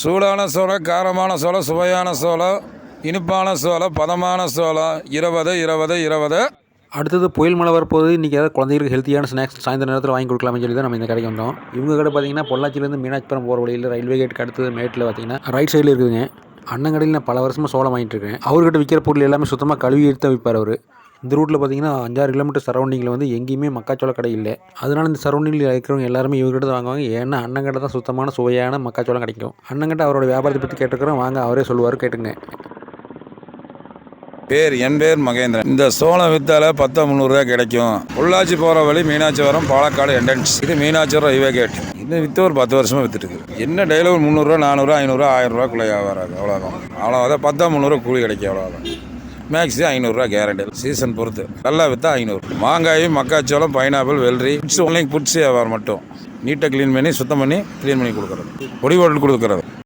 சூடான சோளம், காரமான சோளம், சுவையான சோளம், இனிப்பான சோளம், பதமான சோளம் 20 20 20. அடுத்தது புயல் மழை வரப்போகுது. இன்றைக்கி ஏதாவது குழந்தைகளுக்கு ஹெல்த்தியான ஸ்நாக்ஸ் சாயந்தர நேரத்தில் வாங்கி கொடுக்கலாம்னு சொல்லி தான் நம்ம இந்த கடைக்கு வந்தோம். இவங்க கடை பார்த்தீங்கன்னா பொள்ளாச்சியிலேருந்து மீனாட்சிபுரம் போகிற வழியில் ரயில்வே கேட்டுக்கு அடுத்தது மேட்டில் பார்த்தீங்கன்னா ரைட் சைடில் இருக்குதுங்க. அண்ணன் கடையில் நான் பல வருஷமாக சோளம் வாங்கிட்டு இருக்கேன். அவர்கிட்ட விற்கிற பொருள் எல்லாமே சுத்தமாக கழுவி எடுத்து விற்பார் அவர். இந்த ரூட்டில் பார்த்தீங்கன்னா 5-6 கிலோமீட்டர் சரௌண்டிங்கில் வந்து எங்கேயுமே மக்காச்சோள கடை இல்லை. அதனால் இந்த சரௌண்டிங்கில் இருக்கிறவங்க எல்லாருமே இவர்கிட்ட தான் வாங்குவாங்க. ஏன்னா அண்ணன் கடை தான் சுத்தமான சுவையான மக்காச்சோளம் கிடைக்கும். அண்ணன் கிட்ட அவரோட வியாபாரத்தை பற்றி கேட்டுக்கிறோம், வாங்க அவரே சொல்லுவார், கேட்டுங்க. என் பேர் மகேந்திரன். இந்த சோளம் வித்தால 10-300 கிடைக்கும். பொள்ளாச்சி போகிற வழி மீனாட்சிபுரம் பாலக்காடு என்ட்ரன்ஸ். இது மீனாட்சிபுரம் ரயில்வே கேட். இன்னும் விற்று ஒரு 10 வருஷமாக வித்துட்டு இருக்கு. என்ன டெய்லி ஒரு 300, 400, 500, 1000 ரூபாக்குள்ளே வராது. அவ்வளோதான். அவ்வளோதான். 10-300 கூலி கிடைக்கும். அவ்வளோதான். Maximum 500 guarantee. சீசன் பொறுத்து நல்லா விற்றா 500. மாங்காய், மக்காச்சோளம், பைனாப்பிள், வெள்ளரி, புட்ஸ் வியாபாரம் மட்டும். நீட்டாக க்ளீன் பண்ணி சுத்தம் பண்ணி க்ளீன் பண்ணி கொடுக்குறது. பொடி போட்டு கொடுக்குறது.